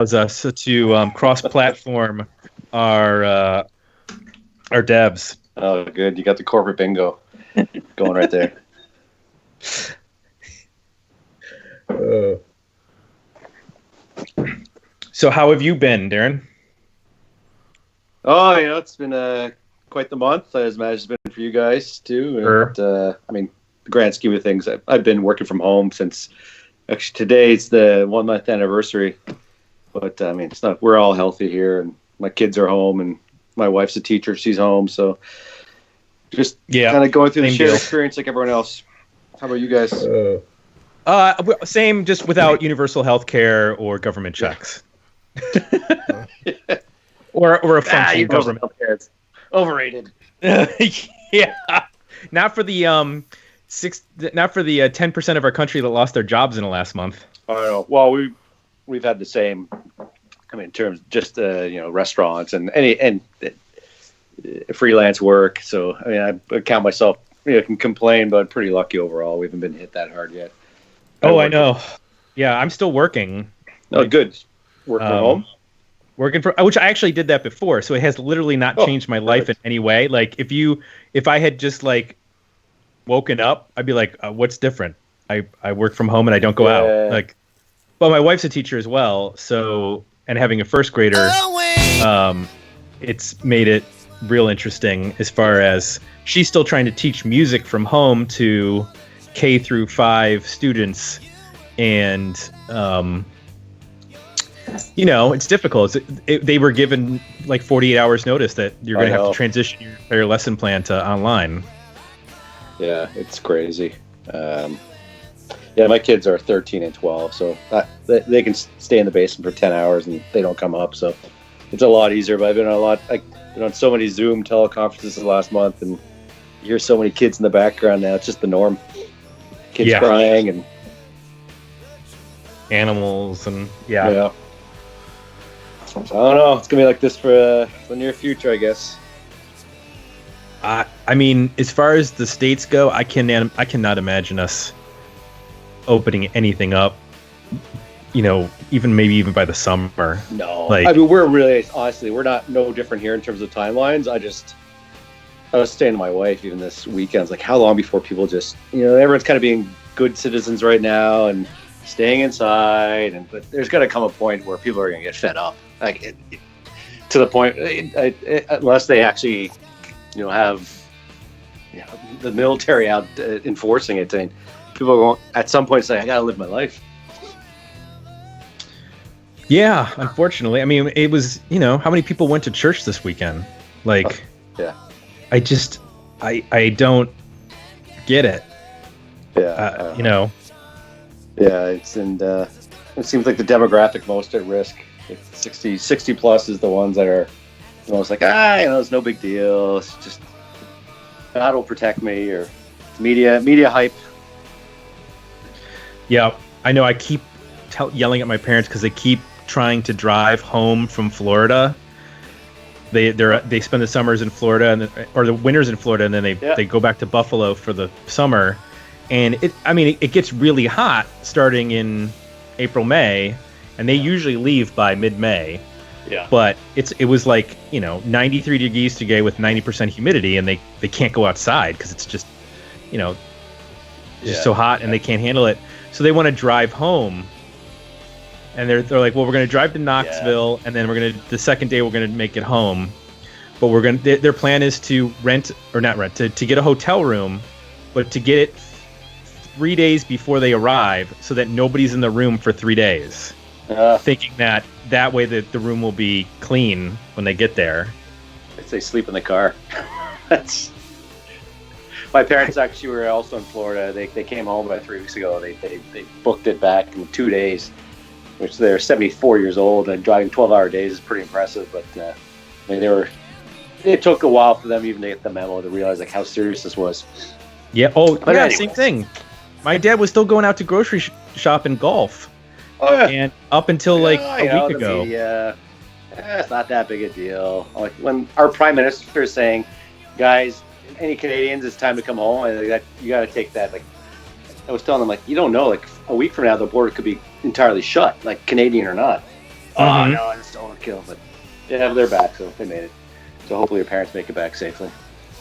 us to cross-platform our our devs. Oh, good. You got the corporate bingo going right there. So how have you been, Darren? Oh, it's been quite the month, as much as it's been for you guys too. Sure. I mean, the grand scheme of things, I've been working from home since actually today's the 1 month anniversary. But I mean, it's not. We're all healthy here, and my kids are home, and my wife's a teacher; she's home. So just kind of going through the shared experience like everyone else. How about you guys? Same, just without universal health care or government checks. or a functioning government. It's overrated. Yeah, not for the 10% of our country that lost their jobs in the last month. I don't know. Well, we've had the same. I mean, in terms of just restaurants and freelance work. So I mean, I count myself. Can complain, but pretty lucky overall. We haven't been hit that hard yet. I know. Yeah, I'm still working. Oh, good. Working from home. Which I actually did that before, so it has literally not changed my life in any way. Like if I had just like woken up, I'd be like, what's different? I work from home and I don't go out. Like, well, my wife's a teacher as well, so and having a first grader, it's made it real interesting as far as she's still trying to teach music from home to K through 5 students, and it's difficult. They were given like 48 hours notice that you're going to have to transition your entire lesson plan to online. Yeah, it's crazy. My kids are 13 and 12, so they can stay in the basement for 10 hours and they don't come up. So it's a lot easier. But I've been on so many Zoom teleconferences the last month, and you hear so many kids in the background now. It's just the norm. Kids crying and animals and yeah. So I don't know. It's gonna be like this for the near future, I guess. I mean, as far as the states go, I cannot imagine us opening anything up. Even by the summer. No, I mean, we're really honestly, we're no different here in terms of timelines. I was saying to my wife even this weekend, I was like, how long before people just, everyone's kind of being good citizens right now and staying inside, but there's got to come a point where people are going to get fed up, like to the point, unless they actually, have the military out enforcing it. I mean, people are going at some point say, I got to live my life. Yeah, unfortunately. I mean, it was, how many people went to church this weekend? Like, yeah. I don't get it. Yeah. Yeah, it seems like the demographic most at risk. 60 plus is the ones that are most like, it's no big deal. It's just God will protect me, or media hype. Yeah, I know. I keep yelling at my parents because they keep trying to drive home from Florida. They spend the summers in Florida or the winters in Florida, and then they go back to Buffalo for the summer. And it gets really hot starting in April, May, and they usually leave by mid-May. Yeah. But it was like 93 degrees today with 90% humidity, and they can't go outside because it's just so hot and they can't handle it. So they want to drive home. And they're like, well, we're going to drive to Knoxville, and then the second day we're going to make it home. But their plan is to to get a hotel room, but to get it 3 days before they arrive so that nobody's in the room for 3 days. Thinking that way the room will be clean when they get there. They sleep in the car. My parents actually were also in Florida. They came home about 3 weeks ago. They booked it back in 2 days. Which they're 74 years old, and driving 12-hour days is pretty impressive. But it took a while for them even to get the memo to realize like how serious this was. Yeah. Oh, but yeah. Anyways. Same thing. My dad was still going out to grocery shop and golf. Oh yeah. And up until a week ago. Yeah. It's not that big a deal. Like when our prime minister is saying, "Guys, any Canadians, it's time to come home," and you got to take that. Like I was telling them, like you don't know, like a week from now the border could be entirely shut, like Canadian or not. Oh no, it's overkill. But yeah, they're back, so they made it. So hopefully your parents make it back safely.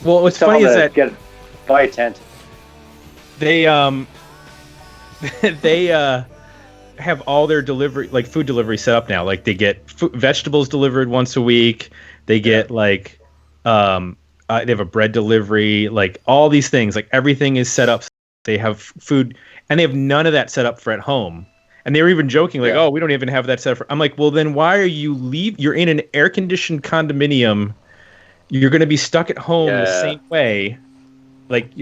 Well, what's funny is that buy a tent. They they have all their delivery, like food delivery, set up now. Like they get vegetables delivered once a week. They get like they have a bread delivery. Like all these things, like everything is set up. They have food, and they have none of that set up for at home. And they were even joking, like, "Oh, we don't even have that set up for." I'm like, "Well, then why are you You're in an air-conditioned condominium. You're going to be stuck at home the same way." Like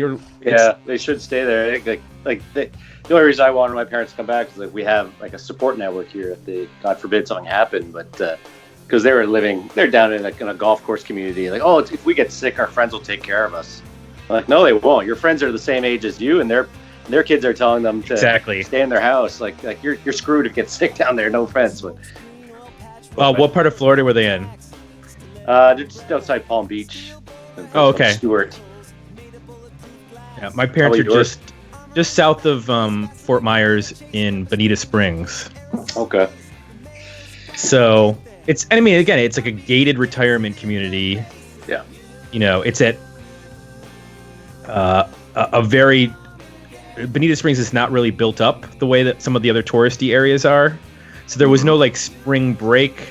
they should stay there. The only reason I wanted my parents to come back is like we have like a support network here. If they, God forbid, something happened, but because they're down in a golf course community. Like, oh, if we get sick, our friends will take care of us. I'm like, no, they won't. Your friends are the same age as you, and their kids are telling them to stay in their house. Like you're screwed if you get sick down there. No offense, but what part of Florida were they in? They're just outside Palm Beach. Oh, okay. Stuart. Yeah, my parents are just south of Fort Myers in Bonita Springs. Okay. So it's like a gated retirement community. Yeah. It's at a very Bonita Springs is not really built up the way that some of the other touristy areas are. So there was no like spring break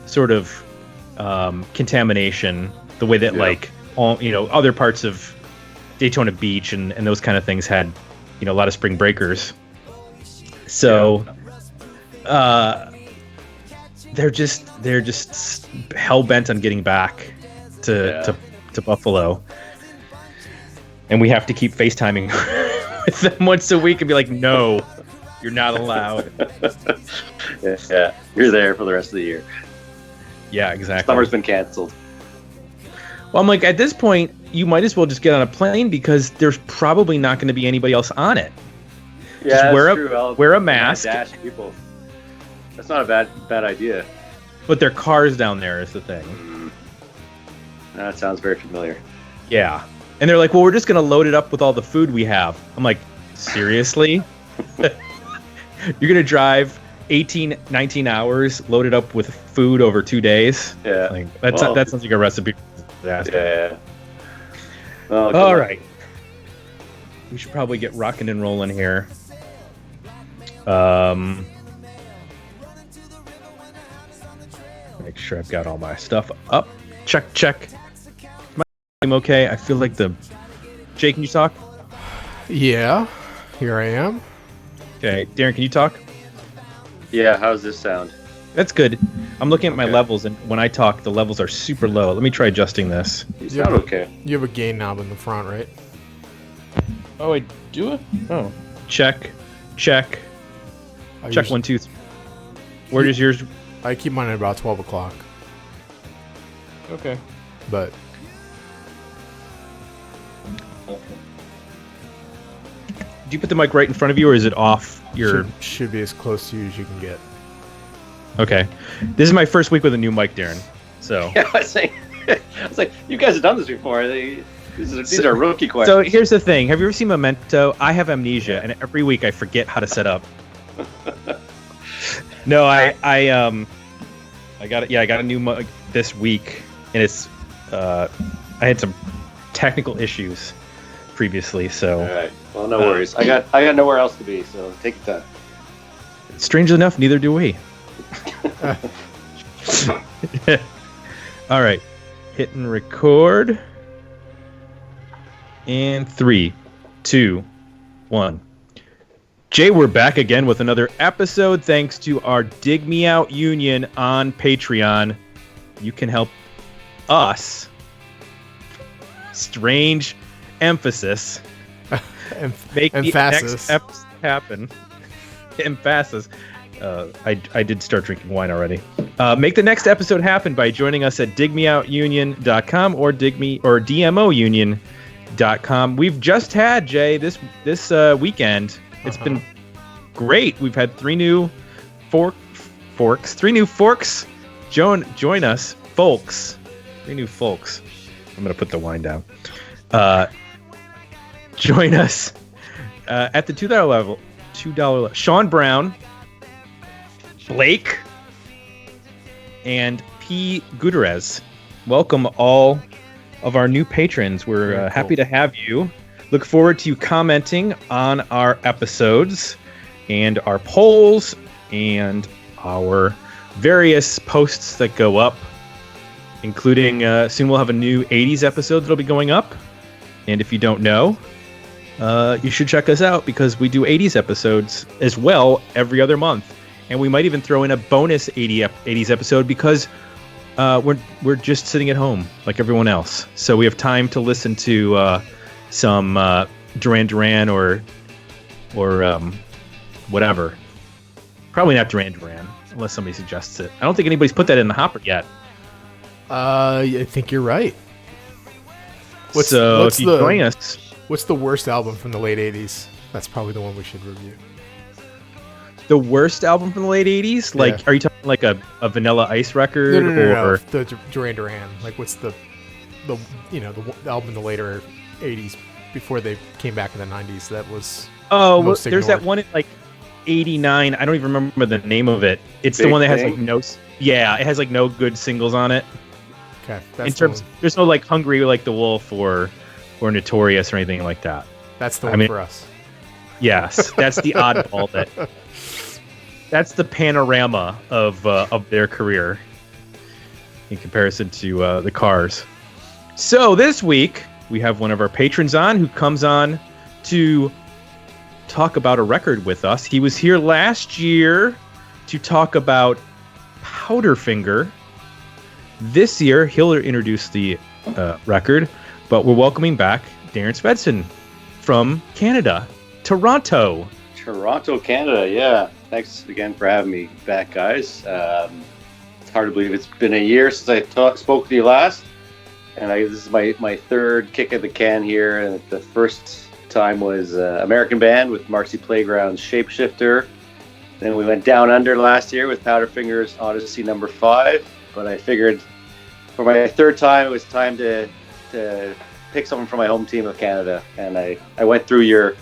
sort of contamination the way that like all other parts of Daytona Beach and those kind of things had a lot of spring breakers. So they're just hell bent on getting back to Buffalo, and we have to keep FaceTiming with them once a week and be like, no, you're not allowed. Yeah, you're there for the rest of the year. Yeah, exactly. Summer's been canceled. Well, I'm like, at this point, you might as well just get on a plane because there's probably not going to be anybody else on it. Yeah, just wear a mask. Dash people. That's not a bad idea. But their cars down there is the thing. That sounds very familiar. Yeah. And they're like, well, we're just going to load it up with all the food we have. I'm like, seriously? You're going to drive 18, 19 hours loaded up with food over 2 days? Yeah. Like, that sounds like a recipe. Yeah. Well, all right. We should probably get rocking and rolling here. Make sure I've got all my stuff up. Check. I'm okay. I feel like Jay, can you talk? Yeah, here I am. Okay, Darren, can you talk? Yeah, how's this sound? That's good. I'm looking at my levels, and when I talk, the levels are super low. Let me try adjusting this. You sound okay. You have a gain knob in the front, right? Oh, I do it? Oh. Check. Check 1, 2, 3. Where does yours... I keep mine at about 12 o'clock. Okay. But... Do you put the mic right in front of you, or is it off your... Should be as close to you as you can get. Okay. This is my first week with a new mic, Darren. So... Yeah, I was like, you guys have done this before. These are rookie questions. So here's the thing. Have you ever seen Memento? I have amnesia, and every week I forget how to set up. No, I got it. Yeah, I got a new mug this week, and it's I had some technical issues previously, so. All right. Well, no worries. I got nowhere else to be, so take your time. Strangely enough, neither do we. All right, hitting record. And 3, 2, 1. Jay, we're back again with another episode thanks to our Dig Me Out Union on Patreon. You can help us, strange emphasis, make the next episode happen. Emphasis. I did start drinking wine already. Make the next episode happen by joining us at digmeoutunion.com or DMOunion.com. We've just had, Jay, this weekend. It's been great. We've had 3 new forks. 3 new forks. Join us, folks. 3 new folks. I'm going to put the wine down. Join us at the $2 level. $2 level. Sean Brown, Blake, and P. Gutierrez. Welcome all of our new patrons. We're happy to have you. Look forward to you commenting on our episodes and our polls and our various posts that go up, including soon we'll have a new 80s episode that'll be going up. And if you don't know, you should check us out because we do 80s episodes as well every other month. And we might even throw in a bonus 80s episode because we're just sitting at home like everyone else. So we have time to listen to some Duran Duran or whatever. Probably not Duran Duran unless somebody suggests it. I don't think anybody's put that in the hopper yet. I think you're right. If you join us. What's the worst album from the late 80s? That's probably the one we should review. The worst album from the late 80s? Like, Yeah. Are you talking like a Vanilla Ice record? No. The Duran Duran. Like, what's the album in the later 80s before they came back in the 90s? That was most there's that ignored. one in like 89. I don't even remember the name of it. It's the Big one that has Thing? like it has like no good singles on it. Okay, There's no like Hungry Like the Wolf or Notorious or anything like that. that's the one for us. Yes, that's the oddball that's the panorama of their career in comparison to the Cars. So this week we have one of our patrons on who comes on to talk about a record with us. He was here last year to talk about Powderfinger. This year he'll introduce the record, but we're welcoming back Darren Svedson from Canada, Toronto. Toronto, Canada. Yeah. Thanks again for having me back, guys. It's hard to believe it's been a year since I spoke with you last. And this is my third kick of the can here. And the first time was American Band with Marcy Playground's Shapeshifter. Then we went down under last year with Powderfinger's Odyssey No. 5. But I figured for my third time, it was time to pick someone from my home team of Canada. And I went through your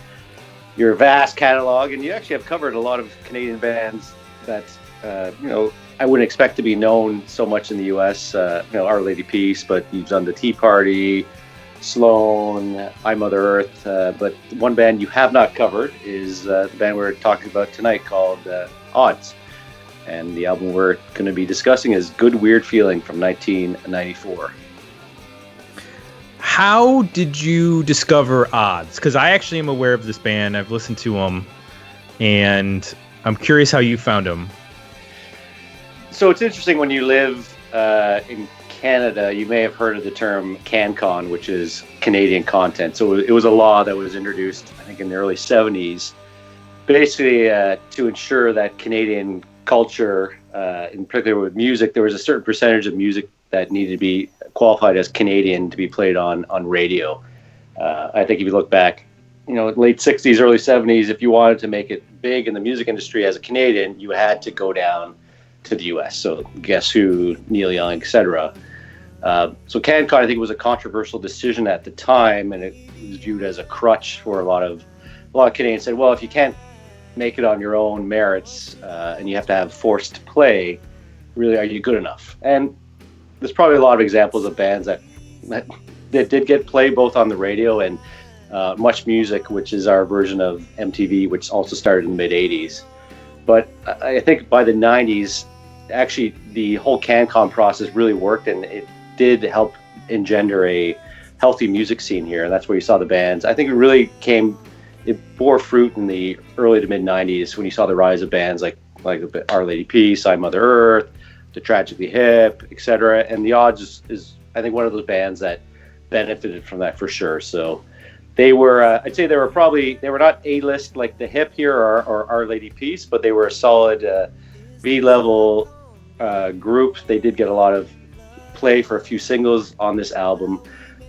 vast catalog, and you actually have covered a lot of Canadian bands that I wouldn't expect to be known so much in the U.S. Our Lady Peace, but you've done the Tea Party, Sloan, I Mother Earth. But one band you have not covered is the band we're talking about tonight called Odds, and the album we're going to be discussing is Good Weird Feeling from 1994. How did you discover Odds? Because I actually am aware of this band. I've listened to them, and I'm curious how you found them. So it's interesting when you live in Canada, you may have heard of the term CanCon, which is Canadian content. So it was a law that was introduced, I think, in the early 70s, basically to ensure that Canadian culture, in particular with music, there was a certain percentage of music that needed to be qualified as Canadian to be played on radio. I think if you look back, late 60s, early 70s, if you wanted to make it big in the music industry as a Canadian, you had to go down to the US. So Guess Who, Neil Young, etc. So CanCon, I think, was a controversial decision at the time, and it was viewed as a crutch for a lot of Canadians. Said, well, if you can't make it on your own merits and you have to have forced play, really, are you good enough? And there's probably a lot of examples of bands that did get play both on the radio and Much Music, which is our version of MTV, which also started in the mid 80s. But I think by the 90s, actually the whole CanCon process really worked, and it did help engender a healthy music scene here. And that's where you saw the bands. I think it bore fruit in the early to mid 90s when you saw the rise of bands like Our Lady Peace, I Mother Earth, The Tragically Hip, etc. And the Odds is I think one of those bands that benefited from that for sure. So they were, I'd say they were not A-list like the Hip here or Our Lady Peace, but they were a solid B-level group. They did get a lot of play for a few singles on this album,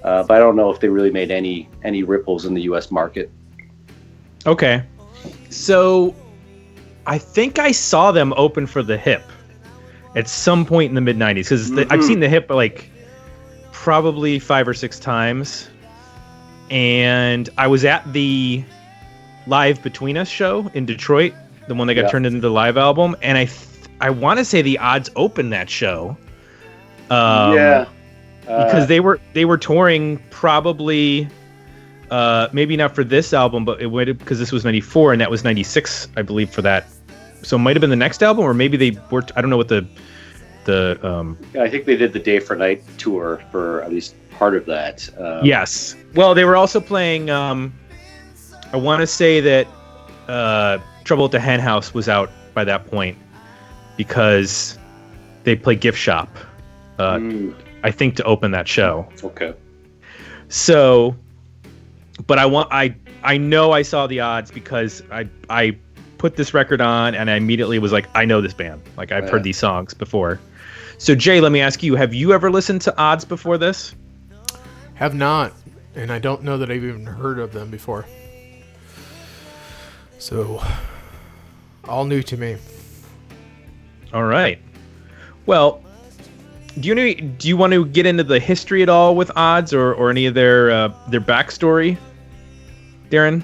but I don't know if they really made any ripples in the U.S. market. Okay. So I think I saw them open for the Hip at some point in the mid 90s because I've seen the Hip like probably 5 or 6 times, and I was at the Live Between Us show in Detroit, the one that got turned into the live album, and I want to say the Odds opened that show. Because they were touring probably, maybe not for this album, but it waited because this was 94 and that was 96, I believe, for that. So it might have been the next album, or maybe they worked. I don't know what the. I think they did the Day for Night tour for at least part of that. Yes. Well, they were also playing. I want to say that Trouble at the Hen House was out by that point because they played Gift Shop. I think to open that show. Okay. So, but I know I saw the Odds because I put this record on and I immediately was like, I know this band. Like I've heard these songs before. So Jay, let me ask you, have you ever listened to Odds before this? Have not, and I don't know that I've even heard of them before. So, all new to me. All right. Well, do you want to get into the history at all with Odds or any of their backstory, Darren?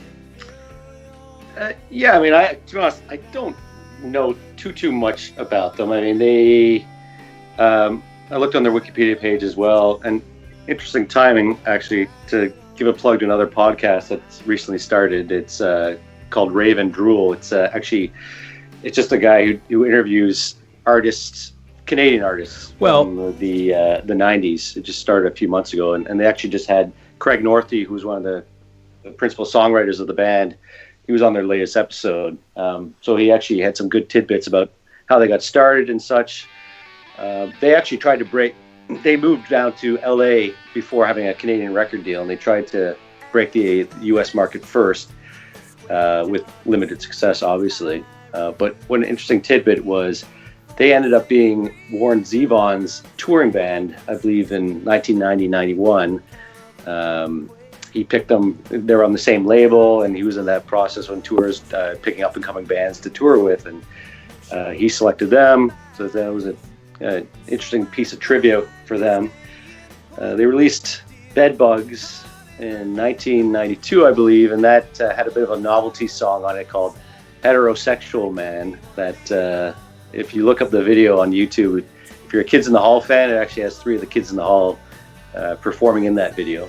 Yeah, I mean, to be honest, I don't know too much about them. I mean, they. I looked on their Wikipedia page as well, and interesting timing actually to give a plug to another podcast that's recently started. It's called Rave and Drool. It's just a guy who interviews artists, Canadian artists from the 90s. It just started a few months ago, and they actually just had Craig Northey, who's one of the principal songwriters of the band. He was on their latest episode. So he actually had some good tidbits about how they got started and such. They actually tried to they moved down to LA before having a Canadian record deal, and they tried to break the US market first with limited success, obviously. But one interesting tidbit was they ended up being Warren Zevon's touring band, I believe, in 1990-91. He picked them. They were on the same label, and he was in that process when tours, picking up and coming bands to tour with, and he selected them. So that was an interesting piece of trivia for them. They released Bedbugs in 1992, I believe, and that had a bit of a novelty song on it called Heterosexual Man. That if you look up the video on YouTube, if you're a Kids in the Hall fan, it actually has 3 of the Kids in the Hall performing in that video.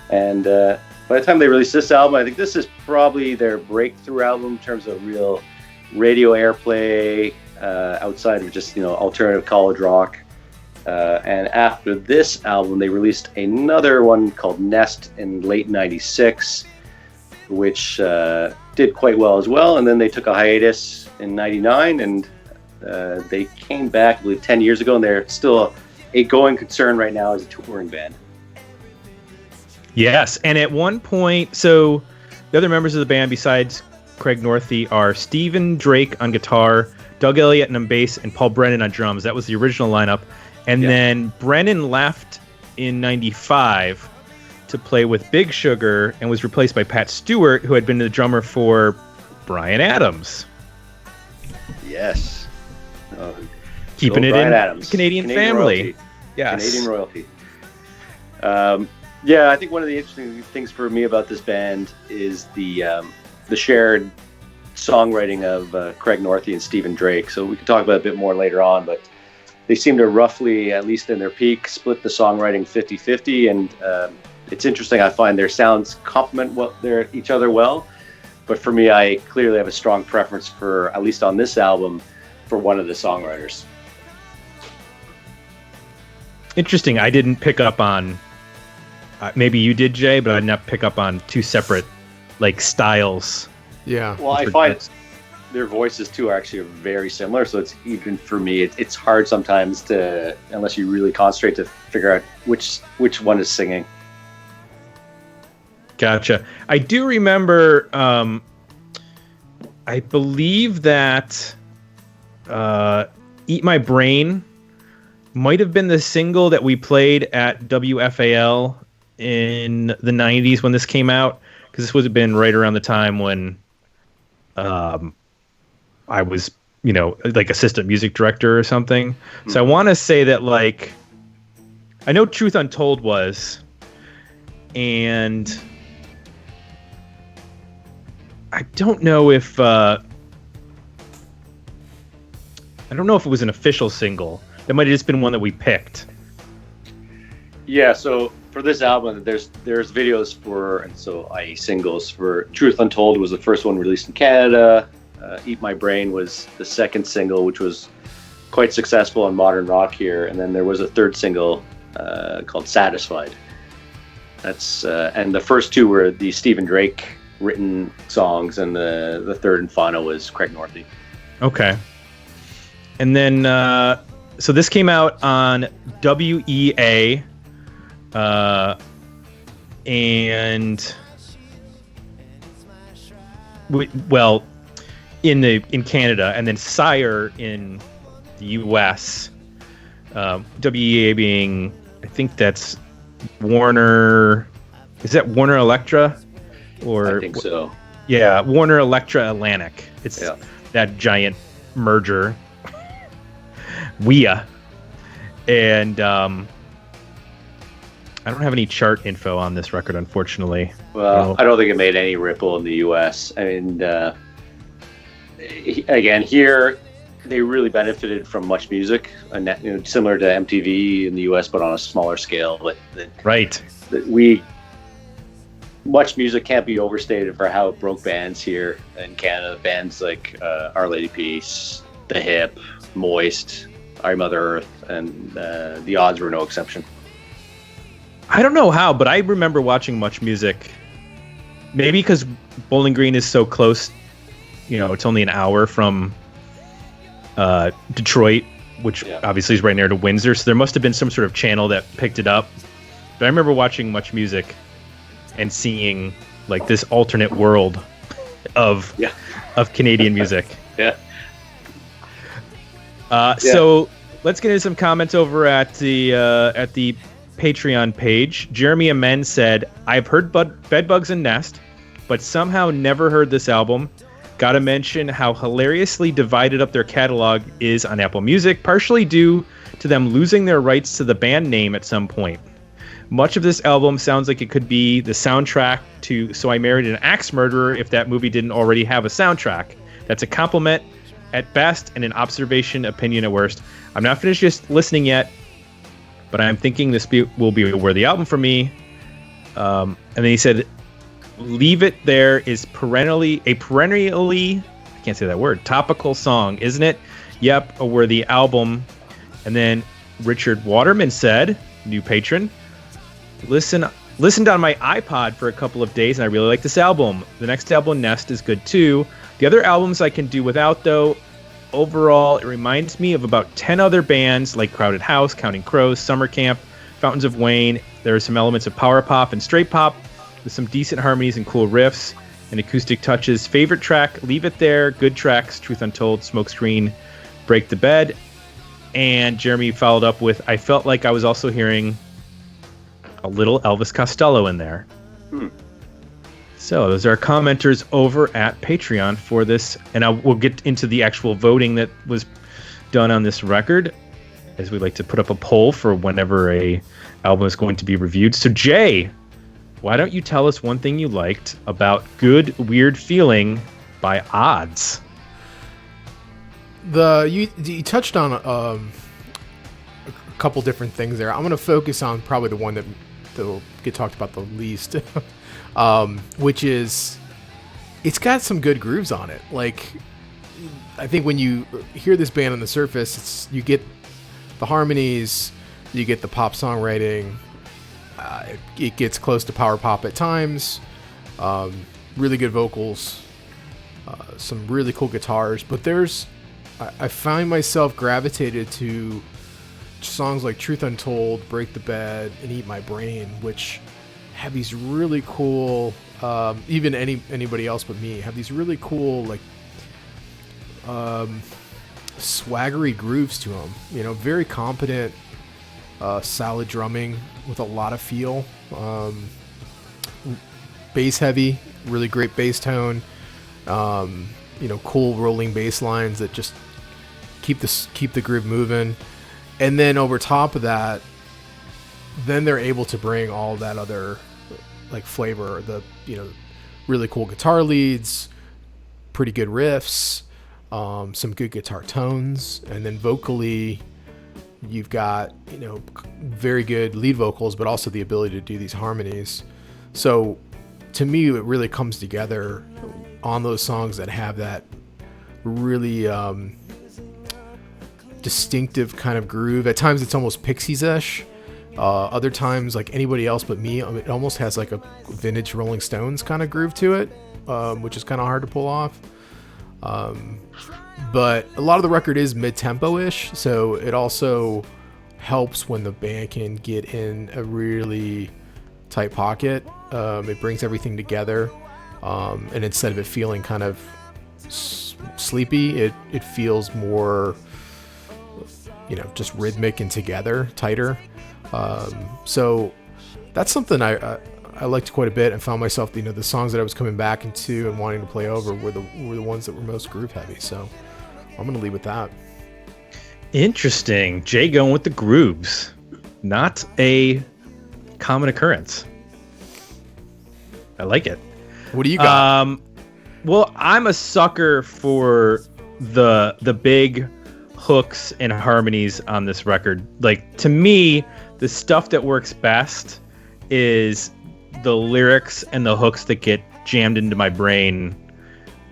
And by the time they released this album, I think this is probably their breakthrough album in terms of real radio airplay outside of just, alternative college rock. And after this album, they released another one called Nest in late 96, which did quite well as well. And then they took a hiatus in 99, and they came back, I believe, 10 years ago, and they're still a going concern right now as a touring band. Yes, and at one point, so the other members of the band besides Craig Northey are Stephen Drake on guitar, Doug Elliott on bass, and Paul Brennan on drums. That was the original lineup. And then Brennan left in 95 to play with Big Sugar and was replaced by Pat Stewart, who had been the drummer for Bryan Adams. Yes. Keeping it in Adams. Canadian family. Royalty. Yes. Canadian royalty. Yeah, I think one of the interesting things for me about this band is the shared songwriting of Craig Northey and Stephen Drake. So we can talk about it a bit more later on, but they seem to roughly, at least in their peak, split the songwriting 50-50, and it's interesting. I find their sounds complement each other well, but for me, I clearly have a strong preference for, at least on this album, for one of the songwriters. Interesting. I didn't pick up on... maybe you did, Jay, but I did not pick up on 2 separate styles. Yeah. Well, I find their voices too are actually very similar, so it's even for me, it's hard sometimes to, unless you really concentrate, to figure out which one is singing. Gotcha. I do remember. I believe that "Eat My Brain" might have been the single that we played at WFAL in the 90s when this came out, because this would have been right around the time when I was, assistant music director or something. So I want to say that, I know Truth Untold was, and I don't know if I don't know if it was an official single. That might have just been one that we picked. Yeah, so for this album, there's videos for, and so i.e. singles for Truth Untold was the first one released in Canada. Eat My Brain was the second single, which was quite successful on modern rock here. And then there was a third single called Satisfied. That's and the first two were the Stephen Drake written songs, and the third and final was Craig Northey. Okay. And then, so this came out on WEA, and well, in Canada, and then Sire in the US. WEA being, I think that's Warner. Is that Warner Elektra? Or I think so. Yeah, Warner Elektra Atlantic. It's that giant merger. WEA. And I don't have any chart info on this record, unfortunately. Well, I don't think it made any ripple in the US. And again, here they really benefited from Much Music, similar to MTV in the US, but on a smaller scale. But right, Much Music can't be overstated for how it broke bands here in Canada. Bands like Our Lady Peace, The Hip, Moist, Our Mother Earth, and The Odds were no exception. I don't know how, but I remember watching Much Music. Maybe because Bowling Green is so close. It's only an hour from Detroit, which obviously is right near to Windsor. So there must have been some sort of channel that picked it up. But I remember watching Much Music and seeing like this alternate world of Canadian music. Yeah. So let's get into some comments over at the Patreon page. Jeremy Amen said, "I've heard Bedbugs and Nest, but somehow never heard this album. Gotta mention how hilariously divided up their catalog is on Apple Music, partially due to them losing their rights to the band name at some point. Much of this album sounds like it could be the soundtrack to So I Married an Axe Murderer if that movie didn't already have a soundtrack. That's a compliment at best and an observation opinion at worst. I'm not finished just listening yet, but I'm thinking this will be a worthy album for me." And then he said, "Leave It There is perennially, I can't say that word, topical song, isn't it? Yep, a worthy album." And then Richard Waterman said, new patron, listened on my iPod for a couple of days and I really like this album. The next album, Nest, is good too. The other albums I can do without though. Overall, it reminds me of about 10 other bands like Crowded House, Counting Crows, Summer Camp, Fountains of Wayne. There are some elements of power pop and straight pop with some decent harmonies and cool riffs and acoustic touches. Favorite track, Leave It There. Good tracks, Truth Untold, Smokescreen, Break the Bed." And Jeremy followed up with, "I felt like I was also hearing a little Elvis Costello in there." So those are commenters over at Patreon for this. And we'll get into the actual voting that was done on this record, as we like to put up a poll for whenever a album is going to be reviewed. So Jay, why don't you tell us one thing you liked about Good Weird Feeling by Odds? You touched on a couple different things there. I'm going to focus on probably the one that will get talked about the least, which is it's got some good grooves on it. Like, I think when you hear this band on the surface, you get the harmonies, you get the pop songwriting. It gets close to power pop at times. Really good vocals, some really cool guitars. But I find myself gravitated to songs like Truth Untold, Break the Bed, and Eat My Brain, which have these really cool, even anybody else but me, have these really cool, like, swaggery grooves to them. Very competent, solid drumming with a lot of feel. Bass heavy, really great bass tone. Cool rolling bass lines that just keep the groove moving. And then over top of that, then they're able to bring all that other like flavor, the really cool guitar leads, pretty good riffs, some good guitar tones, and then vocally, you've got, very good lead vocals, but also the ability to do these harmonies. So to me, it really comes together on those songs that have that really distinctive kind of groove. At times it's almost Pixies-ish. Other times, like Anybody Else But Me, it almost has like a vintage Rolling Stones kind of groove to it, which is kind of hard to pull off. But a lot of the record is mid-tempo-ish, so it also helps when the band can get in a really tight pocket. It brings everything together, and instead of it feeling kind of sleepy, it feels more, just rhythmic and together, tighter. So that's something I liked quite a bit, and found myself, the songs that I was coming back into and wanting to play over were the ones that were most groove heavy. So I'm going to leave with that. Interesting. Jay going with the grooves. Not a common occurrence. I like it. What do you got? Well, I'm a sucker for the big hooks and harmonies on this record. Like, to me, the stuff that works best is the lyrics and the hooks that get jammed into my brain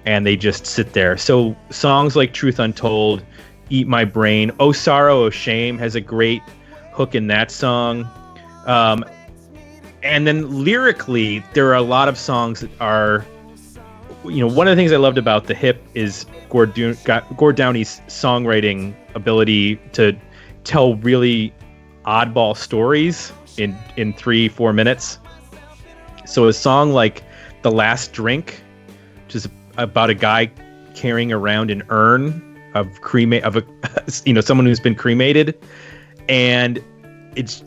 and they just sit there. So songs like Truth Untold eat my brain. Oh Sorrow, Oh Shame has a great hook in that song. And then lyrically, there are a lot of songs that are, one of the things I loved about The Hip is Gord Downey's songwriting ability to tell really oddball stories in 3-4 minutes. So a song like The Last Drink, which is about a guy carrying around an urn of someone who's been cremated, and it's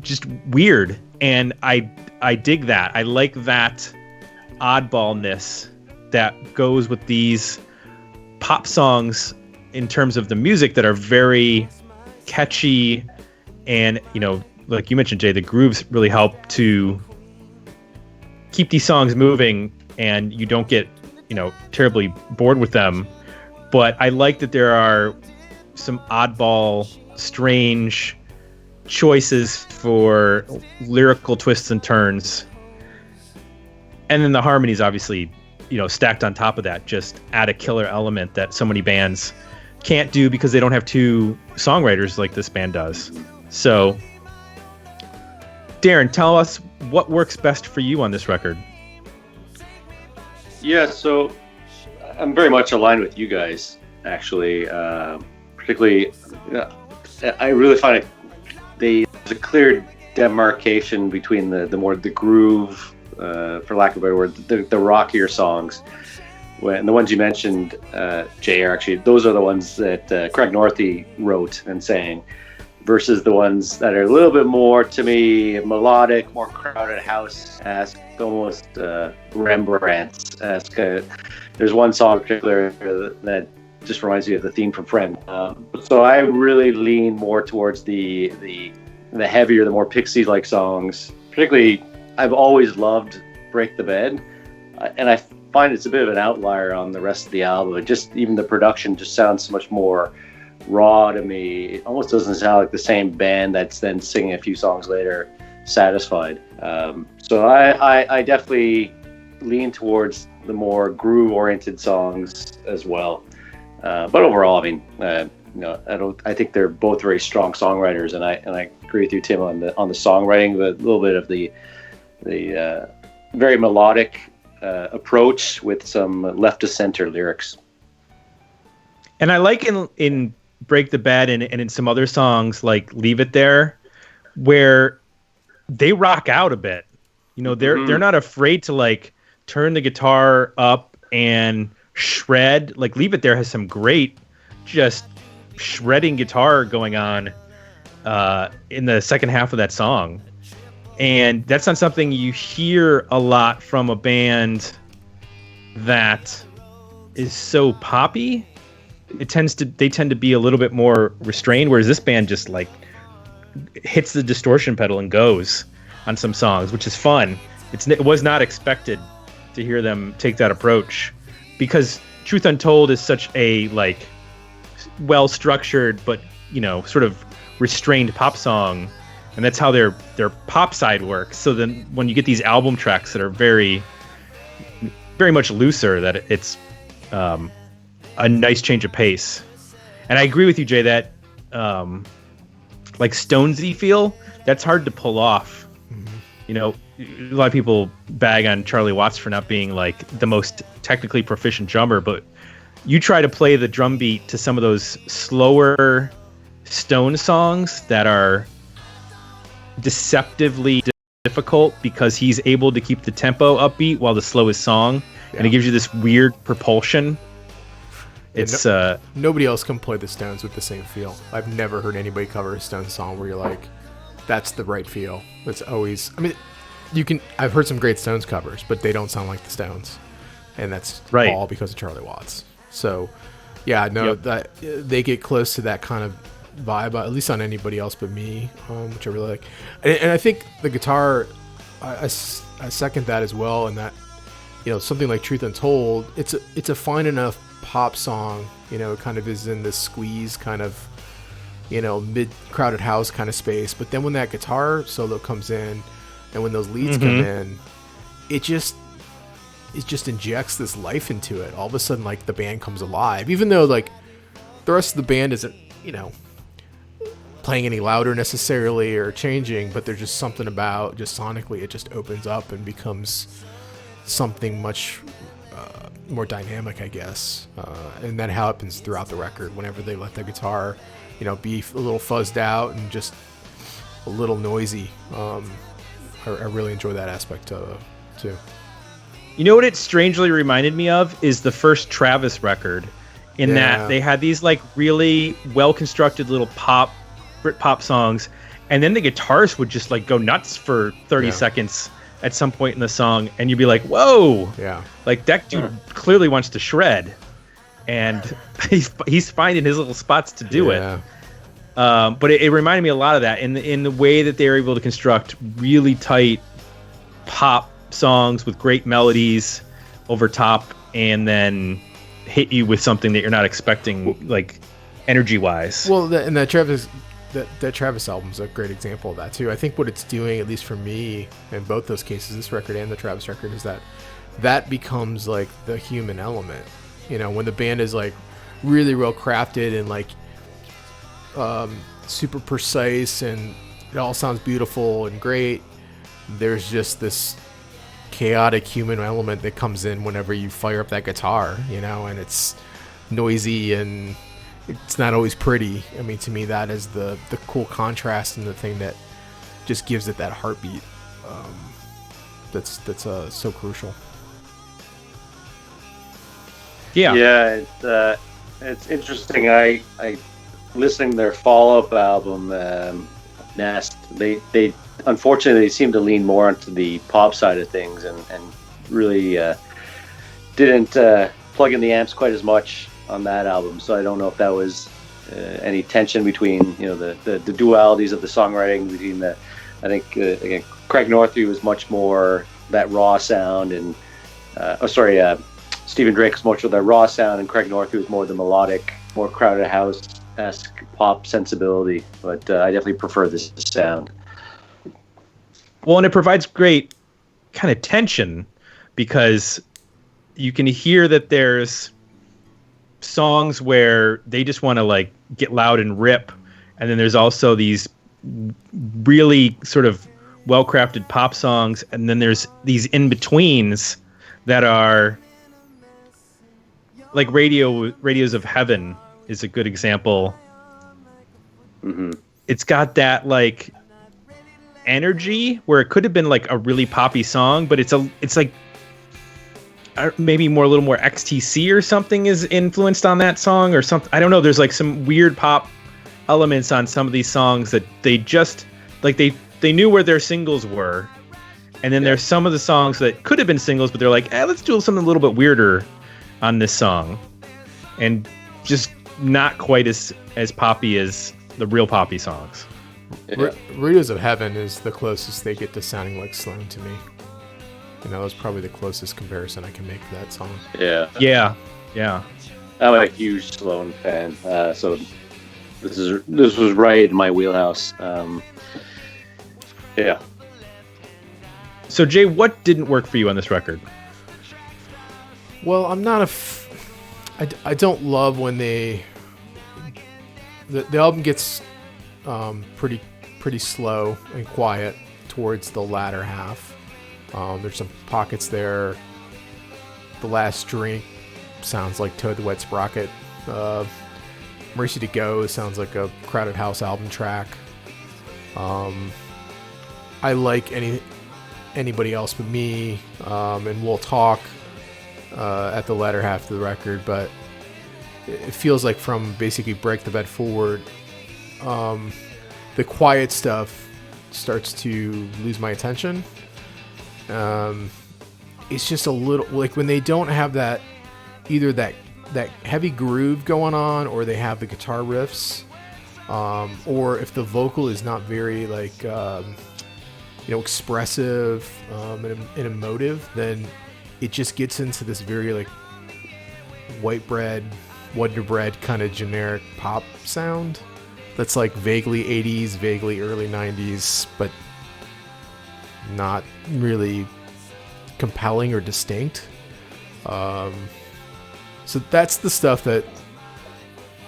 just weird, and I dig that. I like that oddballness that goes with these pop songs in terms of the music that are very catchy, and like you mentioned, Jay, the grooves really help to keep these songs moving, and you don't get terribly bored with them. But I like that there are some oddball, strange choices for lyrical twists and turns, and then the harmonies, obviously, stacked on top of that, just add a killer element that so many bands can't do because they don't have two songwriters like this band does. So, Darren, tell us what works best for you on this record. Yeah, so I'm very much aligned with you guys, actually. Particularly, I really find there's a clear demarcation between the more the groove, for lack of a better word, the rockier songs. And the ones you mentioned, Jay, are actually, those are the ones that Craig Northey wrote and sang, versus the ones that are a little bit more, to me, melodic, more Crowded House-esque, almost Rembrandt-esque. There's one song in particular that just reminds me of the theme from Friend. So I really lean more towards the heavier, the more Pixies-like songs. Particularly, I've always loved Break the Bed, and I find it's a bit of an outlier on the rest of the album. Even the production just sounds so much more raw to me. It almost doesn't sound like the same band that's then singing a few songs later, Satisfied. So I definitely lean towards the more groove-oriented songs as well. But overall, I mean, I think they're both very strong songwriters, and I agree with you, Tim, on the songwriting. The little bit of the very melodic approach with some left to center lyrics. And I like in Break the Bed and in some other songs like Leave It There, where they rock out a bit. They're not afraid to like turn the guitar up and shred. Like Leave It There has some great just shredding guitar going on in the second half of that song. And that's not something you hear a lot from a band that is so poppy. They tend to be a little bit more restrained, whereas this band just like hits the distortion pedal and goes on some songs, which is fun. It was not expected to hear them take that approach, because Truth Untold is such a like well structured but sort of restrained pop song, and that's how their pop side works. So then when you get these album tracks that are very very much looser, that it's a nice change of pace. And I agree with you, Jay, that like Stonesy feel, that's hard to pull off. A lot of people bag on Charlie Watts for not being like the most technically proficient drummer, but you try to play the drum beat to some of those slower Stone songs that are deceptively difficult because he's able to keep the tempo upbeat while the slowest song, and it gives you this weird propulsion. It's nobody else can play the Stones with the same feel. I've never heard anybody cover a Stones song where you're like, that's the right feel. It's always, I've heard some great Stones covers, but they don't sound like the Stones, and that's all because of Charlie Watts. So that they get close to that kind of vibe, at least on anybody else but me, which I really like. And I think the guitar, I second that as well. And that, something like Truth Untold, it's a fine enough pop song, it kind of is in this squeeze kind of, mid crowded house kind of space. But then when that guitar solo comes in and when those leads come in, it just injects this life into it. All of a sudden, like, the band comes alive, even though like the rest of the band isn't, playing any louder necessarily or changing, but there's just something about just sonically it just opens up and becomes something much more dynamic, I guess. And that happens throughout the record whenever they let the guitar, be a little fuzzed out and just a little noisy. I really enjoy that aspect too. What it strangely reminded me of is the first Travis record, in that they had these like really well constructed little Britpop songs, and then the guitars would just like go nuts for 30 seconds at some point in the song, and you'd be like, whoa, like that dude clearly wants to shred, and he's finding his little spots to do it. But it reminded me a lot of that in the way that they were able to construct really tight pop songs with great melodies over top, and then hit you with something that you're not expecting, like energy wise. Well, that Travis album's a great example of that too. I think what it's doing, at least for me, in both those cases, this record and the Travis record, is that becomes like the human element. When the band is like really well crafted and like super precise and it all sounds beautiful and great, there's just this chaotic human element that comes in whenever you fire up that guitar, and it's noisy and it's not always pretty. To me, that is the cool contrast and the thing that just gives it that heartbeat. That's so crucial. Yeah, it's interesting. I listening to their follow-up album, Nest. They unfortunately seem to lean more onto the pop side of things and really didn't plug in the amps quite as much on that album. So I don't know if that was any tension between the dualities of the songwriting between I think again, Craig Northey was much more that raw sound, and Stephen Drake was much of that raw sound, and Craig Northey was more the melodic, more crowded house-esque pop sensibility. But I definitely prefer this sound. Well, and it provides great kind of tension because you can hear that there's songs where they just want to like get loud and rip, and then there's also these really sort of well-crafted pop songs, and then there's these in-betweens that are like Radios of Heaven is a good example. It's got that like energy where it could have been like a really poppy song, but it's like maybe a little more XTC or something is influenced on that song or something. I don't know. There's like some weird pop elements on some of these songs that they just like they knew where their singles were, and then there's some of the songs that could have been singles, but they're like, let's do something a little bit weirder on this song, and just not quite as poppy as the real poppy songs. Radios of Heaven is the closest they get to sounding like Sloan to me. That's probably the closest comparison I can make to that song. Yeah. Yeah. I'm a huge Sloan fan, so this was right in my wheelhouse. Yeah. So Jay, what didn't work for you on this record? Well, I'm not I don't love when the album gets pretty slow and quiet towards the latter half. There's some pockets there. The Last Drink sounds like Toad the Wet Sprocket. Mercy to Go sounds like a Crowded House album track. I like Anybody Else But Me, and We'll Talk at the latter half of the record, but it feels like from basically Break the Bed forward, the quiet stuff starts to lose my attention. It's just a little like when they don't have that, either that heavy groove going on, or they have the guitar riffs, or if the vocal is not very like expressive and emotive, then it just gets into this very like white bread, Wonder Bread kind of generic pop sound that's like vaguely 80s, vaguely early 90s, but not really compelling or distinct. So that's the stuff that,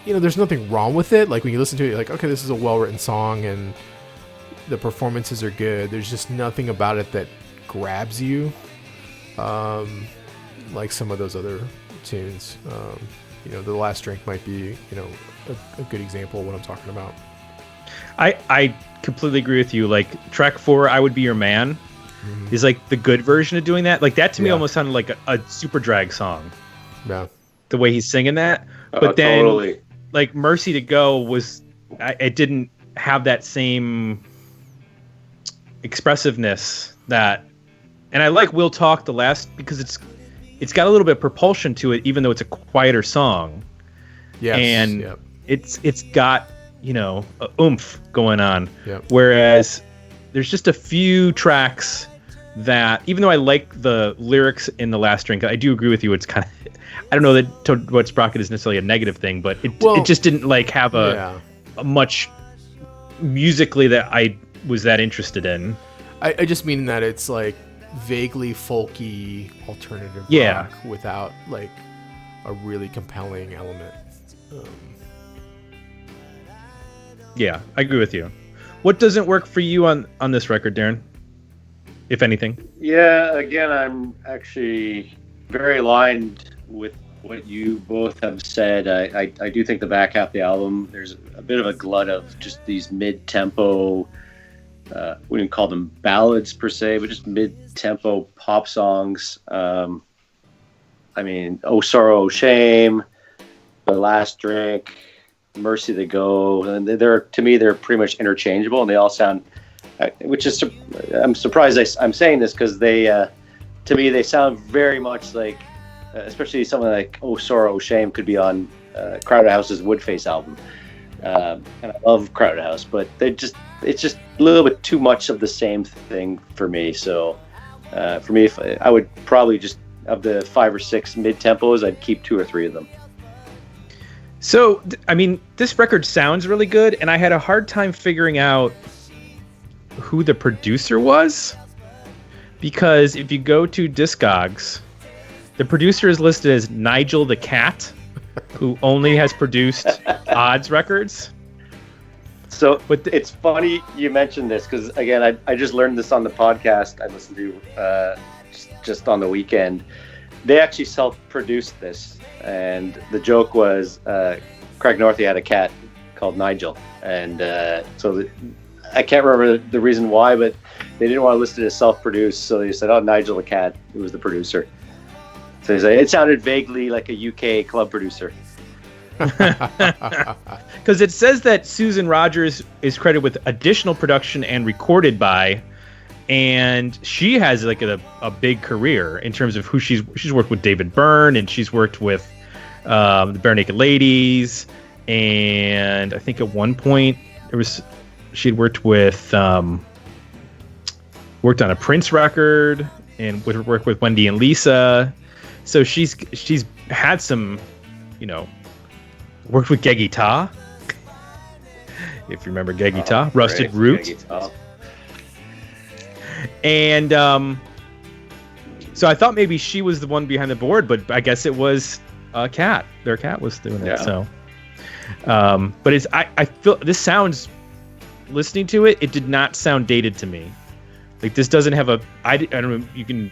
there's nothing wrong with it. Like when you listen to it, you're like, okay, this is a well-written song and the performances are good. There's just nothing about it that grabs you, like some of those other tunes. The Last Drink might be, a good example of what I'm talking about. I completely agree with you. Like track 4, I Would Be Your Man, is like the good version of doing that. Like that to me almost sounded like a Superdrag song. Yeah. The way he's singing that. But then totally. Like Mercy to Go was, it didn't have that same expressiveness that, and I like We'll Talk the last, because it's got a little bit of propulsion to it, even though it's a quieter song. Yes. And it's got, a oomph going on. Yep. Whereas there's just a few tracks that, even though I like the lyrics in The Last Drink, I do agree with you. It's kind of, I don't know that Toad the Wet Sprocket is necessarily a negative thing, but it just didn't like have a much musically that I was that interested in. I just mean that it's like vaguely folky alternative rock without like a really compelling element. Yeah, I agree with you. What doesn't work for you on this record, Darren? If anything? Yeah, again, I'm actually very aligned with what you both have said. I do think the back half of the album, there's a bit of a glut of just these mid-tempo, we wouldn't call them ballads per se, but just mid-tempo pop songs. Oh Sorrow, Oh Shame, The Last Drink, Mercy to Go, and they're pretty much interchangeable, and they all sound, which is, I'm surprised I'm saying this, because they, to me, they sound very much like, especially something like Oh Sorrow, Oh Shame could be on Crowded House's Woodface album, and I love Crowded House, but it's just a little bit too much of the same thing for me. So for me, if I would probably just, of the 5 or 6 mid-tempos, I'd keep 2 or 3 of them. So, this record sounds really good, and I had a hard time figuring out who the producer was, because if you go to Discogs, the producer is listed as Nigel the Cat, who only has produced Odds records. So, but it's funny you mentioned this, because again, I just learned this on the podcast I listened to just on the weekend. They actually self-produced this, and the joke was Craig Northey had a cat called Nigel, and I can't remember the reason why, but they didn't want to list it as self-produced, so they said, "Oh, Nigel the cat," who was the producer. So they say it sounded vaguely like a UK club producer. Because it says that Susan Rogers is credited with additional production and recorded by, and she has like a big career in terms of who she's worked with David Byrne, and she's worked with the Bare Naked Ladies, and I think at one point she'd worked with worked on a Prince record and worked with Wendy and Lisa. So she's had some, worked with Geggy Ta. If you remember Geggy Ta, Rusted Root. And so I thought maybe she was the one behind the board, but I guess it was Kat. Their Kat was doing it. So, but I feel this sounds, listening to it, it did not sound dated to me. Like this doesn't have I don't know, you can,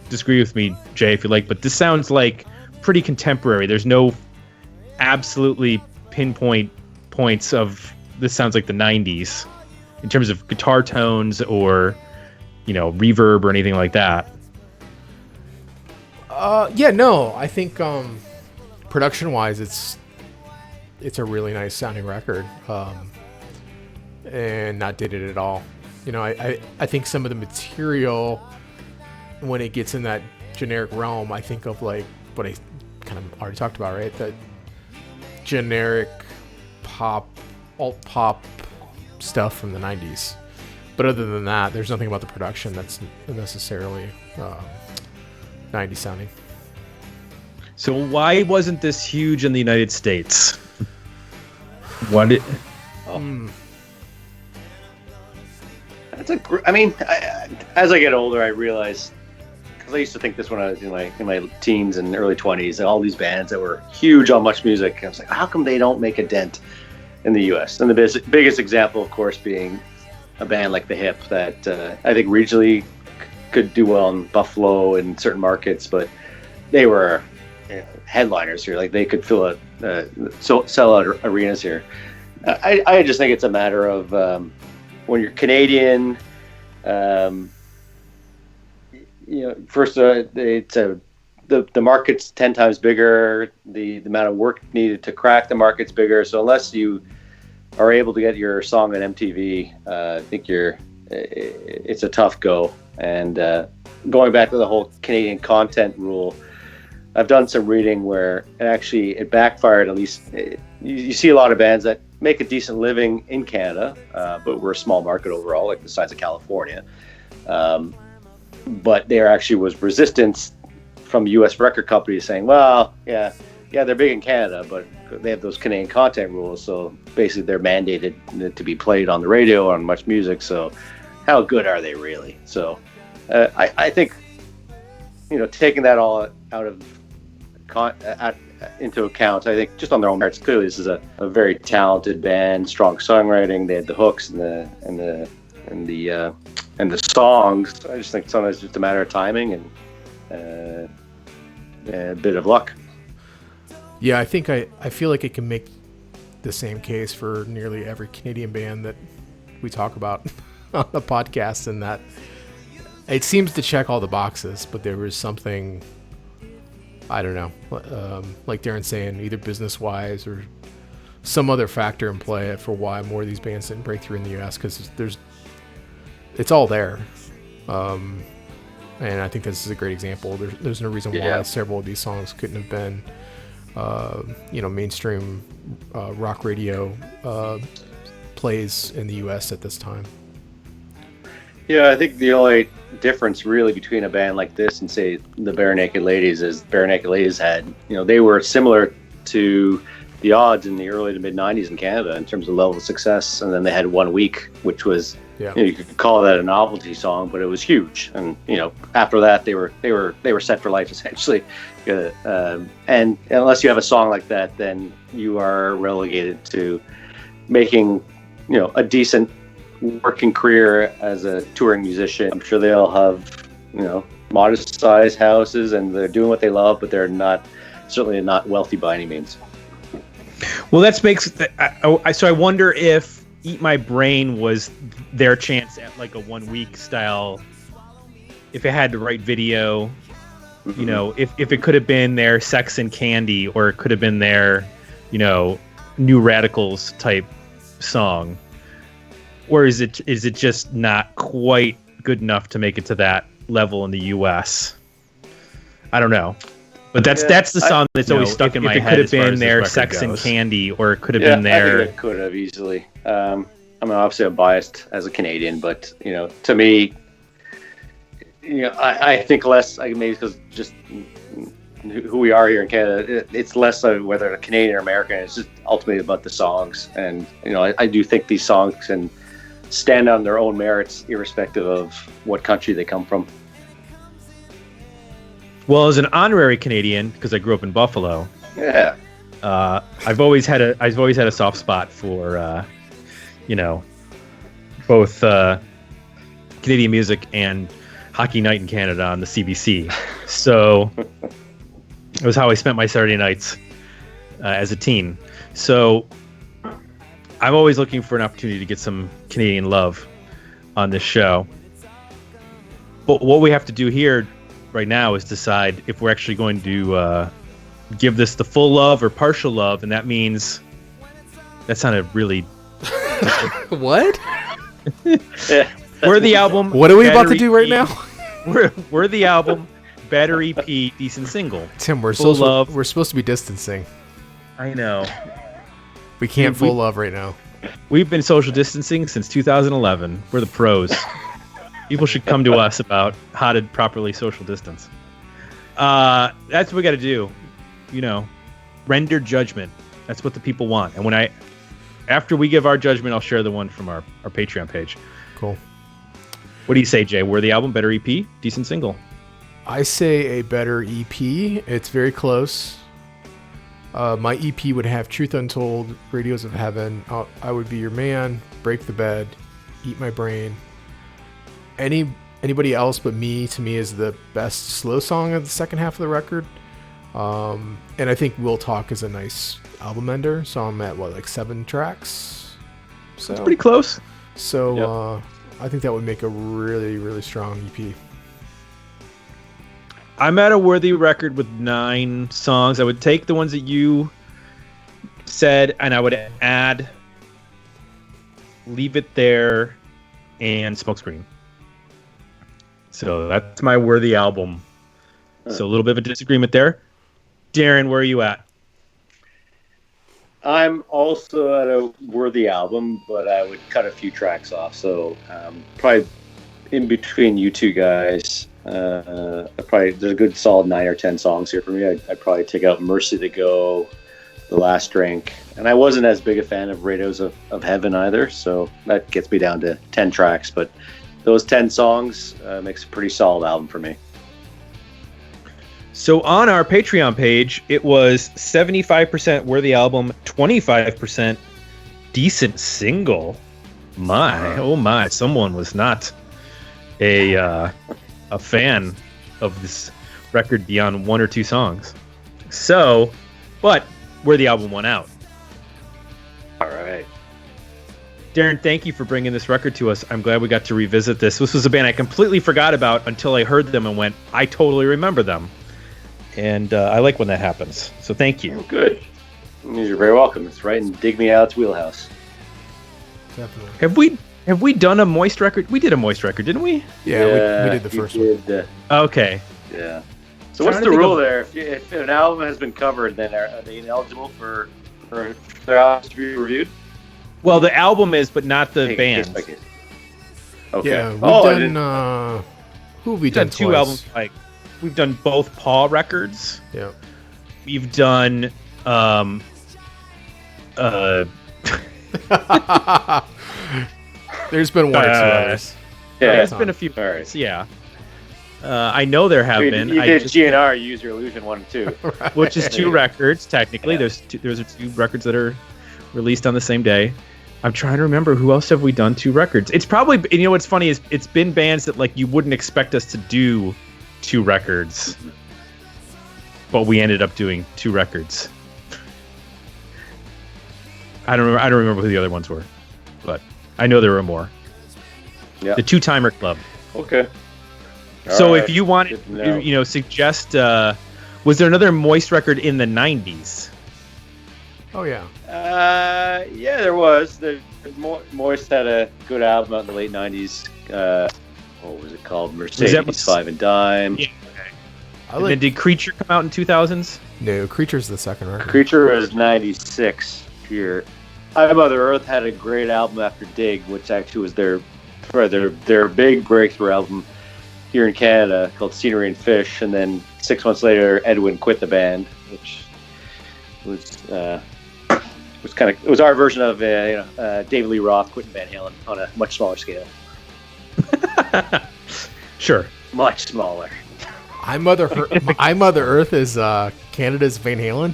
disagree with me, Jay, if you like, but this sounds like pretty contemporary. There's no absolutely pinpoint points of this sounds like the 90s in terms of guitar tones or reverb or anything like that. I think production wise it's a really nice sounding record, and not dated at all. I think some of the material, when it gets in that generic realm, I think of like what I kind of already talked about, right? That generic pop, alt pop stuff from the 90s. But other than that, there's nothing about the production that's necessarily 90s sounding. So why wasn't this huge in the United States? As I get older, I realize, because I used to think this when I was in my teens and early 20s, and all these bands that were huge on Much Music. I was like, how come they don't make a dent in the U.S.? And the biggest example, of course, being a band like The Hip that I think regionally could do well in Buffalo and certain markets, but they were headliners here. Like they could sell out arenas here. I just think it's a matter of when you're Canadian, first the market's 10 times bigger. The amount of work needed to crack the market's bigger. So unless you are able to get your song on MTV, I think it's a tough go. And going back to the whole Canadian content rule, I've done some reading where it backfired. At least you see a lot of bands that make a decent living in Canada, but we're a small market overall, like the size of California. But there actually was resistance from U.S. record companies saying, well, yeah, they're big in Canada, but they have those Canadian content rules. So basically they're mandated to be played on the radio or on Much Music. So how good are they really? So I think, taking that all out of into account, I think just on their own merits, clearly this is a very talented band, strong songwriting. They had the hooks and the songs. I just think sometimes it's just a matter of timing and a bit of luck. Yeah, I think I feel like it can make the same case for nearly every Canadian band that we talk about on the podcast, and that it seems to check all the boxes, but there was something, I don't know, like Darren's saying, either business-wise or some other factor in play for why more of these bands didn't break through in the U.S., because it's all there. And I think this is a great example. There's no reason why several of these songs couldn't have been, mainstream rock radio plays in the U.S. at this time. Yeah, I think the only difference really between a band like this and say the Bare Naked Ladies is Bare Naked Ladies had, they were similar to the Odds in the early to mid 90s in Canada in terms of level of success, and then they had 1 week, which was you could call that a novelty song, but it was huge. And after that they were set for life essentially. And unless you have a song like that, then you are relegated to making a decent working career as a touring musician. I'm sure they all have modest sized houses and they're doing what they love, but they're certainly not wealthy by any means. Well, so I wonder if Eat My Brain was their chance at like a 1 week style, if it had the right video, if it could have been their Sex and Candy, or it could have been their New Radicals type song. Or is it just not quite good enough to make it to that level in the U.S.? I don't know, but that's the song that's always stuck in my head. It could have been their Sex and Candy, or it could have been their. I think it could have easily. Obviously I'm biased as a Canadian, but to me, I think less. Maybe because just who we are here in Canada, it's less of whether a Canadian or American. It's just ultimately about the songs, and I do think these songs can stand on their own merits, irrespective of what country they come from. Well, as an honorary Canadian, because I grew up in Buffalo, Yeah, I've always had a soft spot for both Canadian music and Hockey Night in Canada on the CBC. So it was how I spent my Saturday nights as a teen. So I'm always looking for an opportunity to get some Canadian love on this show. But what we have to do here right now is decide if we're actually going to give this the full love or partial love, and that means that sounded really What? we're the album. What are we about to do right EP. now? We're the album. Better EP, decent single. Tim, we're Full love. we're supposed to be distancing. I know. We can't Dude, full love right now. We've been social distancing since 2011. We're the pros. People should come to us about how to properly social distance. That's what we got to do. Render judgment. That's what the people want. And after we give our judgment, I'll share the one from our Patreon page. Cool. What do you say, Jay? We're the album, better EP, decent single. I say a better EP. It's very close. My EP would have Truth Untold, Radios of Heaven, I Would Be Your Man, Break the Bed, Eat My Brain. Anybody else but me, to me, is the best slow song of the second half of the record. And I think We'll Talk is a nice album ender. So I'm at 7 tracks. So It's pretty close. So Yep. I think that would make a really, really strong EP. I'm at a worthy record with 9 songs. I would take the ones that you said, and I would add Leave It There and Smokescreen. So that's my worthy album. So a little bit of a disagreement there. Darren, where are you at? I'm also at a worthy album, but I would cut a few tracks off. So probably in between you two guys, there's a good solid 9 or 10 songs here for me. I'd probably take out Mercy to Go, The Last Drink, and I wasn't as big a fan of Radios of Heaven either, so that gets me down to 10 tracks. But those 10 songs makes a pretty solid album for me. So on our Patreon page, it was 75% worthy album, 25% decent single. My, someone was not a fan of this record beyond 1 or 2 songs. So, but worthy album won out. All right. Darren, thank you for bringing this record to us. I'm glad we got to revisit this. This was a band I completely forgot about until I heard them and went, I totally remember them. And I like when that happens. So thank you. Oh, good. You're very welcome. It's right in Dig Me Out's wheelhouse. Definitely. Have we done a Moist record? We did a Moist record, didn't we? Yeah, we did the first one. Okay. Yeah. So what's Trying to the think rule of- there? If an album has been covered, then are they ineligible for their albums to be reviewed? Well, the album is, but not the Case band. by case. Okay. Yeah, we've I done. didn't- Who have we We've done done 2 twice? albums. We've done both Paw records. Yeah. We've done There's been 1 or 2 others. yeah. there's been a few. All right. Yeah. I know there have been. You I did just- GNR, Use Your Illusion 1 and 2. which is 2 records technically. Yeah. Those are 2 records that are released on the same day. I'm trying to remember who else have we done 2 records. It's probably, what's funny is it's been bands that you wouldn't expect us to do 2 records, but we ended up doing 2 records. I don't remember who the other ones were, but I know there were more. Yeah. The 2-Timer Club. Okay. So All if right. you want, Good to know. suggest, was there another Moist record in the 90s? Oh yeah. Yeah, there was. Moist had a good album out in the late 90s. What was it called? Mercedes 5 and Dime. Yeah. I And like. then did Creature come out in 2000s? No, Creature's the second record. Creature was 96 here. I Mother Earth had a great album after Dig, which actually was their big breakthrough album. here in Canada called Scenery and Fish, and then 6 months later, Edwin quit the band, which was it was our version of David Lee Roth quitting Van Halen on a much smaller scale. Sure, much smaller. I Mother Earth is Canada's Van Halen.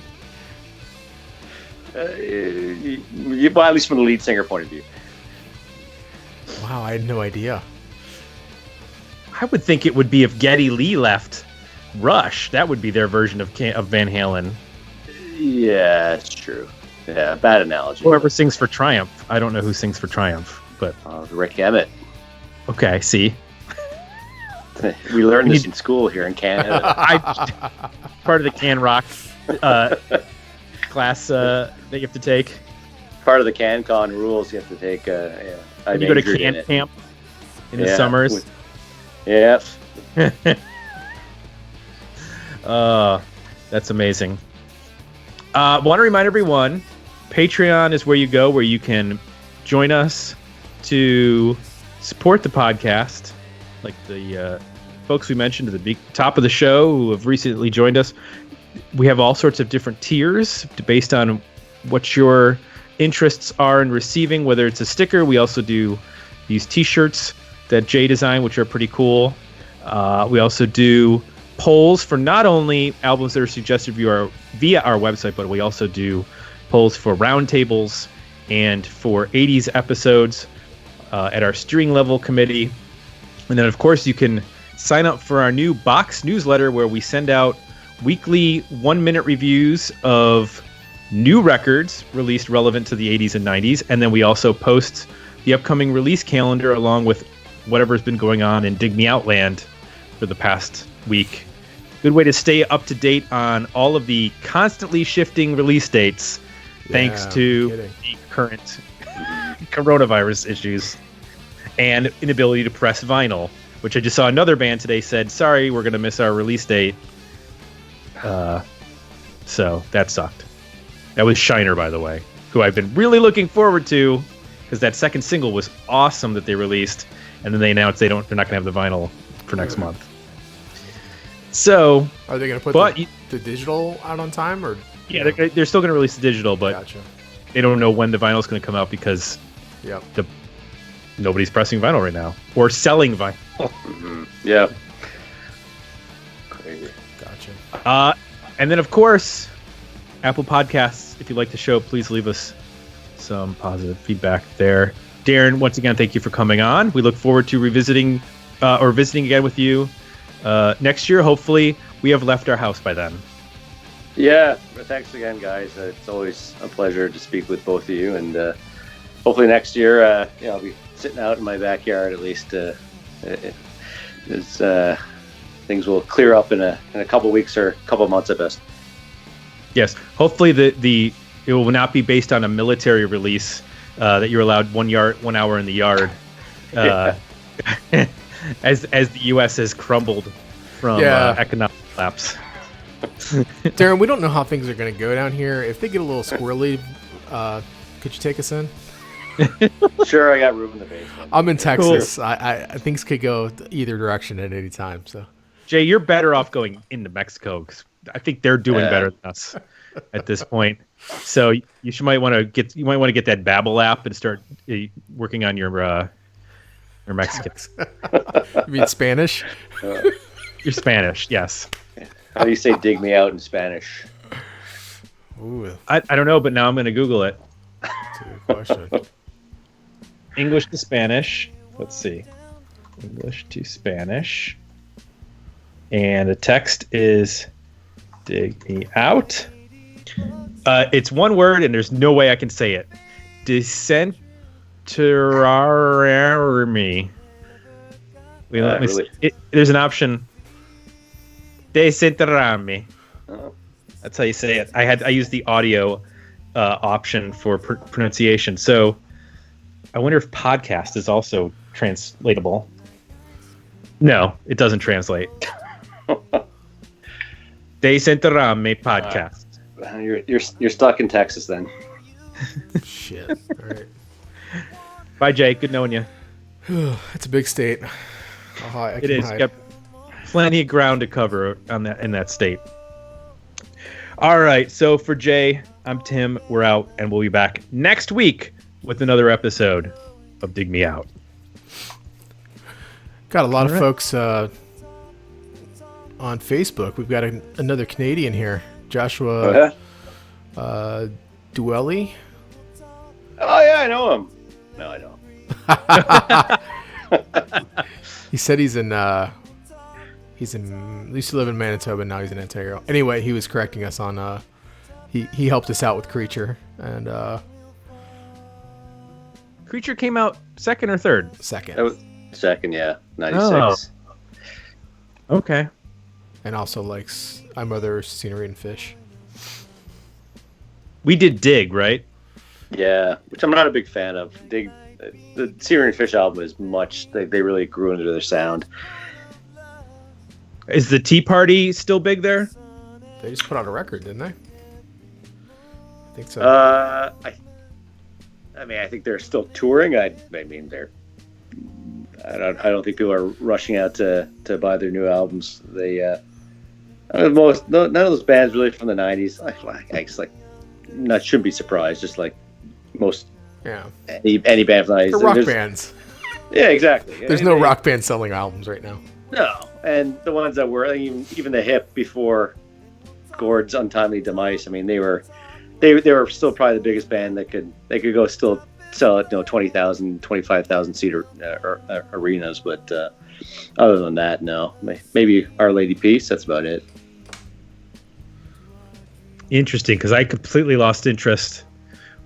Well, at least from the lead singer point of view. Wow, I had no idea. I would think it would be if Geddy Lee left Rush. That would be their version of Van Halen. Yeah, it's true. Yeah, bad analogy. Whoever sings for Triumph. I don't know who sings for Triumph, but Rick Emmett. Okay, see. We learned this in school here in Canada. Part of the Can Rock class that you have to take. Part of the CanCon rules you have to take. You go to Can Camp in the summers. Yeah. That's amazing. Want to remind everyone, Patreon is where you go, where you can join us to support the podcast. Like the folks we mentioned at the top of the show who have recently joined us. We have all sorts of different tiers based on what your interests are in receiving, whether it's a sticker. We also do these t-shirts that Jay designed, which are pretty cool. We also do polls for not only albums that are suggested via our website, but we also do polls for roundtables and for 80s episodes at our steering level committee. And then, of course, you can sign up for our new box newsletter where we send out weekly 1-minute reviews of new records released relevant to the 80s and 90s. And then we also post the upcoming release calendar along with whatever's been going on in Dig Me Out land for the past week. Good way to stay up to date on all of the constantly shifting release dates thanks to the current coronavirus issues and inability to press vinyl, which I just saw another band today said, sorry, we're going to miss our release date. So that sucked. That was Shiner, by the way, who I've been really looking forward to because that second single was awesome that they released, and then they announced they're not going to have the vinyl for next month. So are they going to put the digital out on time, or yeah, they're still going to release the digital, but gotcha. They don't know when the vinyl is going to come out because nobody's pressing vinyl right now or selling vinyl. Mm-hmm. Yeah, crazy. Gotcha. And then of course, Apple Podcasts. If you like the show, please leave us some positive feedback there. Darren, once again, thank you for coming on. We look forward to visiting again with you next year. Hopefully, we have left our house by then. Yeah, thanks again, guys. It's always a pleasure to speak with both of you, and hopefully next year, I'll be sitting out in my backyard at least. Things will clear up in a couple weeks or a couple months at best. Yes, hopefully it will not be based on a military release that you're allowed 1 hour in the yard, as the U.S. has crumbled from economic collapse. Darren, we don't know how things are going to go down here. If they get a little squirrely, could you take us in? Sure, I got room in the basement. I'm in Texas. Cool. I things could go either direction at any time. So, Jay, you're better off going into Mexico because I think they're doing better than us at this point. So you might want to get that Babbel app and start working on your Mexican. You mean Spanish? You're Spanish, yes. How do you say "dig me out" in Spanish? Ooh. I don't know, but now I'm going to Google it. That's a good question. English to Spanish. Let's see. English to Spanish. And the text is "dig me out." It's one word, and there's no way I can say it. Desenterrarme. There's an option. Desenterrarme. Oh. That's how you say it. I used the audio option for pronunciation. So I wonder if podcast is also translatable. No, it doesn't translate. Desenterrarme podcast. You're stuck in Texas then. Shit. All right. Bye, Jay. Good knowing you. It's a big state. It is. Plenty of ground to cover on that in that state. All right, so for Jay, I'm Tim. We're out, and we'll be back next week with another episode of Dig Me Out. Got a lot of folks on Facebook. We've got another Canadian here, Joshua Duelli. Oh yeah, I know him. No, I don't. He said he's in used to live in Manitoba, now he's in Ontario. Anyway, he was correcting us on he helped us out with Creature, and Creature came out second or third? second. That was second, yeah, 96. Okay. And also likes I'm Other Scenery and Fish. We did Dig, right? Yeah, which I'm not a big fan of. The Scenery and Fish album is much. They really grew into their sound. Is the Tea Party still big there? They just put out a record, didn't they? I think so. I mean, I think they're still touring. I mean, I don't think people are rushing out to buy their new albums. They none of those bands really from the '90s. I just shouldn't be surprised. Just like most any band from the '90s. They're rock bands. Yeah, exactly. There's no rock band selling albums right now. No, and the ones that were even the hip before Gord's untimely demise. I mean, they were still probably the biggest band that could go still sell at 20,000, 25,000 seat arenas. But other than that, no. Maybe Our Lady Peace. That's about it. Interesting, because I completely lost interest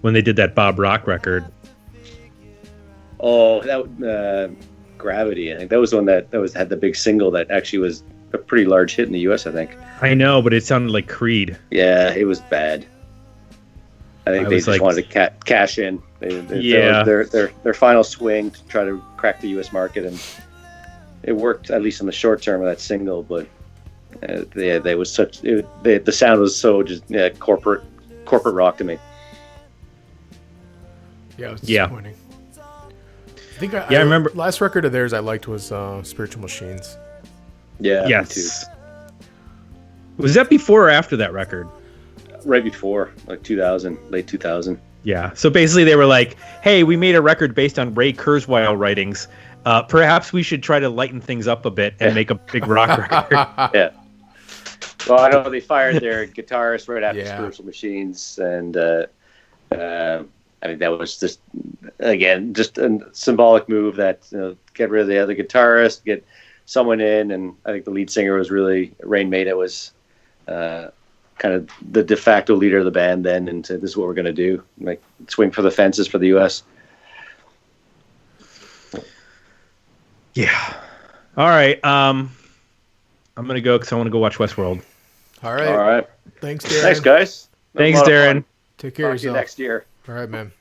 when they did that Bob Rock record. Oh, that Gravity. I think that was the one that had the big single that actually was a pretty large hit in the U.S. I think. I know, but it sounded like Creed. Yeah, it was bad. I think they just wanted to cash in. Their final swing to try to crack the U.S. market, and it worked at least in the short term of that single. But the sound was so just corporate rock to me. Yeah, it was disappointing. I remember last record of theirs I liked was Spiritual Machines. Yeah. Yes. Me too. Was that before or after that record? Right before, like 2000, late 2000. Yeah. So basically, they were like, "Hey, we made a record based on Ray Kurzweil writings. Perhaps we should try to lighten things up a bit and make a big rock record." Yeah. Well, I know they fired their guitarist right after Spiritual Machines, and I mean, that was just a symbolic move that get rid of the other guitarist, get someone in, and I think the lead singer was really Rain Maida was kind of the de facto leader of the band then, and said, "This is what we're going to do, like swing for the fences for the U.S." Yeah. All right. I'm going to go because I want to go watch Westworld. All right. All right. Thanks, Darren. Thanks, guys. Thanks, Darren. Take care of Talk to you yourself. next year. All right, man.